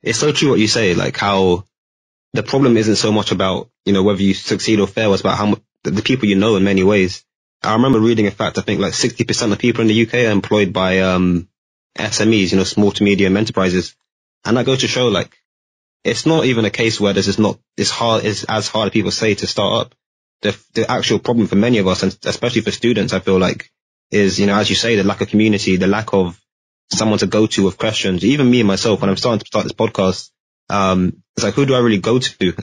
it's so true what you say, like how the problem isn't so much about, whether you succeed or fail, it's about how much the people you know in many ways. I remember reading a fact, I think like 60% of people in the UK are employed by SMEs, small to medium enterprises. And that goes to show, like, it's not even a case where this is not as hard as people say to start up. The actual problem for many of us, and especially for students, I feel like, is, as you say, the lack of community, the lack of someone to go to with questions. Even me and myself, when I'm starting to start this podcast, it's like, who do I really go to?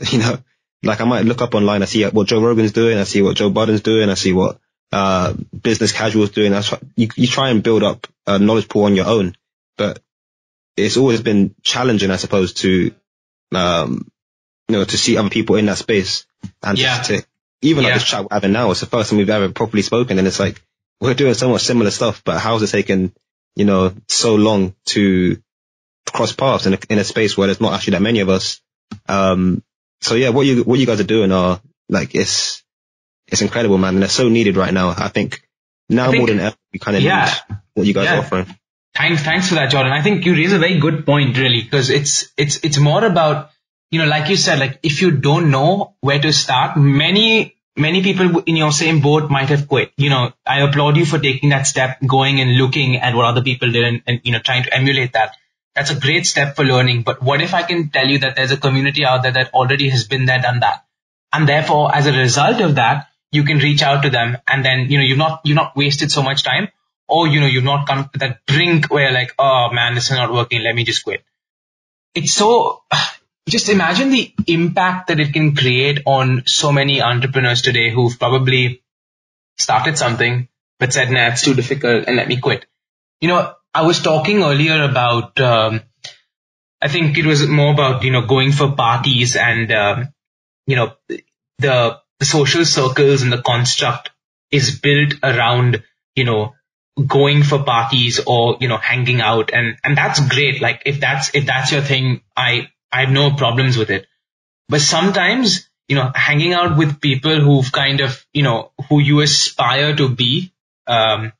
Like I might look up online, I see what Joe Rogan's doing, I see what Joe Budden's doing, I see what business casual's doing. You try and build up a knowledge pool on your own, but it's always been challenging, I suppose, to to see other people in that space, and like this chat we're having now, it's the first time we've ever properly spoken, and it's like we're doing so much similar stuff, but how's it taken so long to cross paths in a space where there's not actually that many of us? So yeah, what you guys are doing are like, it's incredible, man, and it's so needed right now. I think more than ever we kind of need what you guys are offering. Thanks for that, Jordan. I think you raise a very good point, really, because it's more about, like you said, like if you don't know where to start, many people in your same boat might have quit. I applaud you for taking that step, going and looking at what other people did and trying to emulate that. That's a great step for learning. But what if I can tell you that there's a community out there that already has been there, done that, and therefore as a result of that, you can reach out to them, and then you've not wasted so much time, or you've not come to that brink where like, oh man, this is not working, let me just quit. It's so, just imagine the impact that it can create on so many entrepreneurs today who've probably started something but said, nah, it's too difficult and let me quit. I was talking earlier about, I think it was more about, going for parties and, the social circles and the construct is built around, going for parties or, hanging out. And that's great. Like if that's your thing, I have no problems with it. But sometimes, hanging out with people who've kind of, who you aspire to be,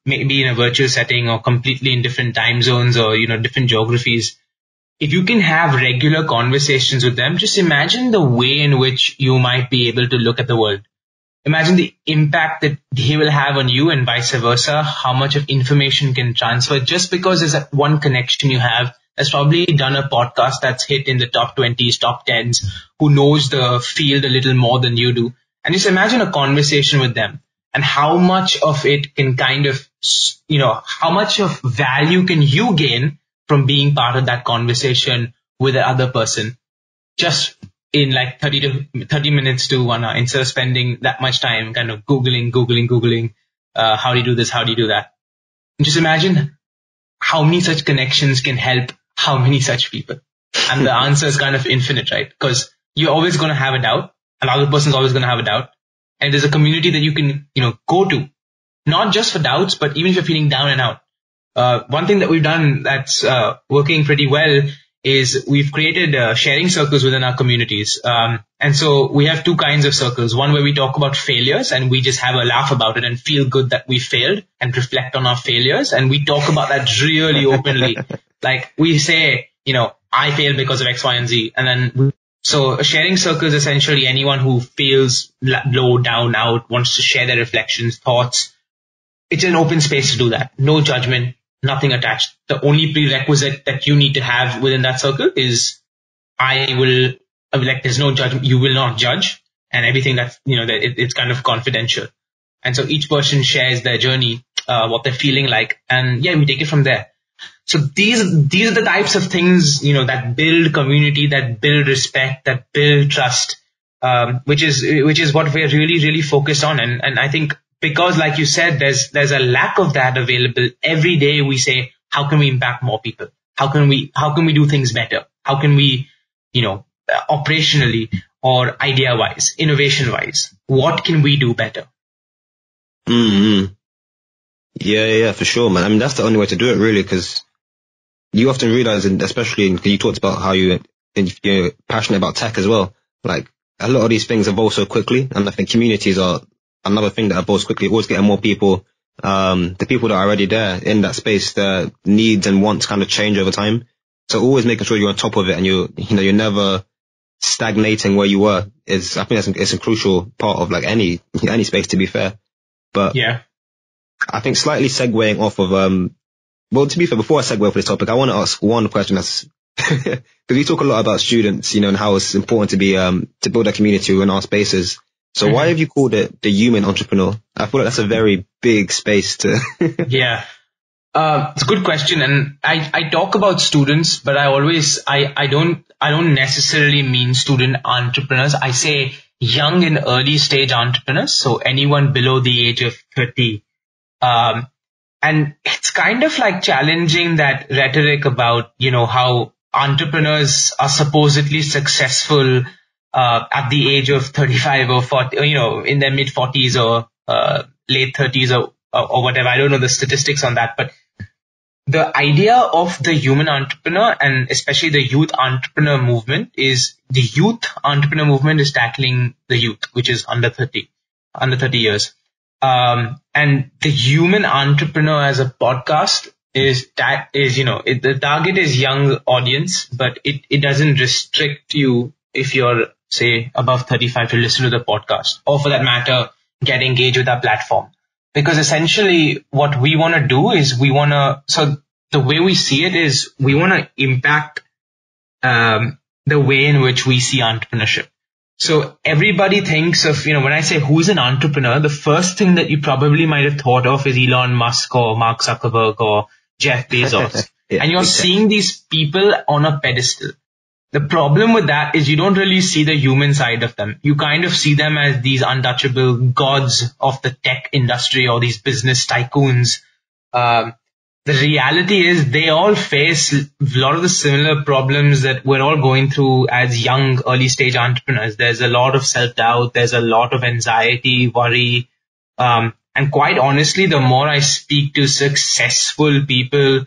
maybe in a virtual setting or completely in different time zones or, different geographies. If you can have regular conversations with them, just imagine the way in which you might be able to look at the world. Imagine the impact that they will have on you and vice versa, how much of information can transfer just because there's that one connection you have that's probably done a podcast that's hit in the top 20s, top 10s, who knows the field a little more than you do. And just imagine a conversation with them and how much of it can kind of, how much of value can you gain from being part of that conversation with the other person just in like 30 minutes to 1 hour, instead of spending that much time kind of Googling, how do you do this? How do you do that? And just imagine how many such connections can help how many such people. And the answer is kind of infinite, right? Because you're always going to have a doubt. Another person's always going to have a doubt. And there's a community that you can, go to, not just for doubts, but even if you're feeling down and out. One thing that we've done that's working pretty well is we've created sharing circles within our communities. And so we have two kinds of circles. One where we talk about failures and we just have a laugh about it and feel good that we failed and reflect on our failures. And we talk about that really openly. Like we say, I failed because of X, Y, and Z. And then so a sharing circle is essentially anyone who feels low, down, out, wants to share their reflections, thoughts. It's an open space to do that. No judgment, nothing attached. The only prerequisite that you need to have within that circle is there's no judgment. You will not judge, and everything that's, it's kind of confidential. And so each person shares their journey, what they're feeling like. And we take it from there. So these are the types of things, that build community, that build respect, that build trust, which is what we're really, really focused on. And I think because, like you said, there's a lack of that available. Every day we say, how can we impact more people? How can we do things better? How can we, operationally or idea wise, innovation wise, what can we do better? Mm-hmm. Yeah, for sure, man. I mean, that's the only way to do it, really, because you often realize, and especially you talked about how you're passionate about tech as well. Like a lot of these things evolve so quickly, and I think communities are another thing that evolves quickly. Always getting more people, the people that are already there in that space, their needs and wants kind of change over time. So always making sure you're on top of it and you're never stagnating where you were I think it's a crucial part of like any space, to be fair. But yeah, I think slightly segueing off of, well, to be fair, before I segue off this topic, I want to ask one question that's, because we talk a lot about students, and how it's important to be, to build a community in our spaces. So why have you called it the human entrepreneur? I feel like that's a very big space to. Yeah. It's a good question. And I talk about students, but I don't necessarily mean student entrepreneurs. I say young and early stage entrepreneurs. So anyone below the age of 30. And it's kind of like challenging that rhetoric about, how entrepreneurs are supposedly successful, at the age of 35 or 40, in their mid 40s or, late 30s or whatever. I don't know the statistics on that, but the idea of the human entrepreneur, and especially the youth entrepreneur movement, is the youth entrepreneur movement is tackling the youth, which is under 30 years. And the human entrepreneur as a podcast the target is young audience, but it doesn't restrict you if you're, say, above 35 to listen to the podcast, or for that matter, get engaged with our platform. Because essentially what we want to do is so the way we see it is we want to impact the way in which we see entrepreneurship. So everybody thinks of, when I say who's an entrepreneur, the first thing that you probably might have thought of is Elon Musk or Mark Zuckerberg or Jeff Bezos. Yeah, and you're seeing these people on a pedestal. The problem with that is you don't really see the human side of them. You kind of see them as these untouchable gods of the tech industry or these business tycoons. The reality is they all face a lot of the similar problems that we're all going through as young, early stage entrepreneurs. There's a lot of self-doubt. There's a lot of anxiety, worry. And quite honestly, the more I speak to successful people,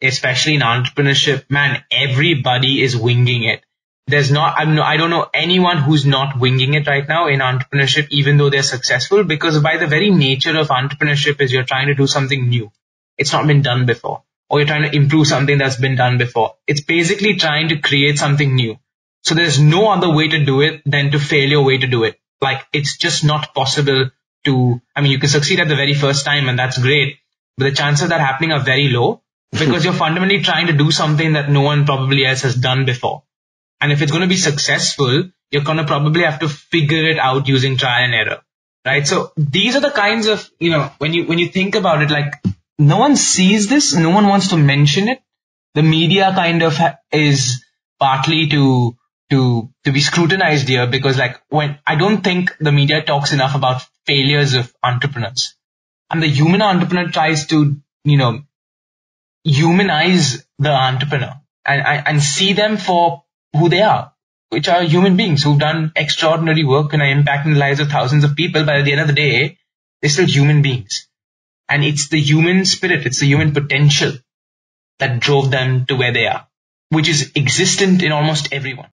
especially in entrepreneurship, man, everybody is winging it. I don't know anyone who's not winging it right now in entrepreneurship, even though they're successful, because by the very nature of entrepreneurship is you're trying to do something new. It's not been done before, or you're trying to improve something that's been done before. It's basically trying to create something new. So there's no other way to do it than to fail your way to do it. Like, it's just not possible you can succeed at the very first time, and that's great. But the chances of that happening are very low because you're fundamentally trying to do something that no one probably else has done before. And if it's going to be successful, you're going to probably have to figure it out using trial and error, right? So these are the kinds of, when you think about it, like, no one sees this, no one wants to mention it. The media kind of is partly to be scrutinized here, because I don't think the media talks enough about failures of entrepreneurs. And the human entrepreneur tries to, humanize the entrepreneur and see them for who they are, which are human beings who've done extraordinary work and are impacting the lives of thousands of people. But at the end of the day, they're still human beings. And it's the human spirit, it's the human potential that drove them to where they are, which is existent in almost everyone.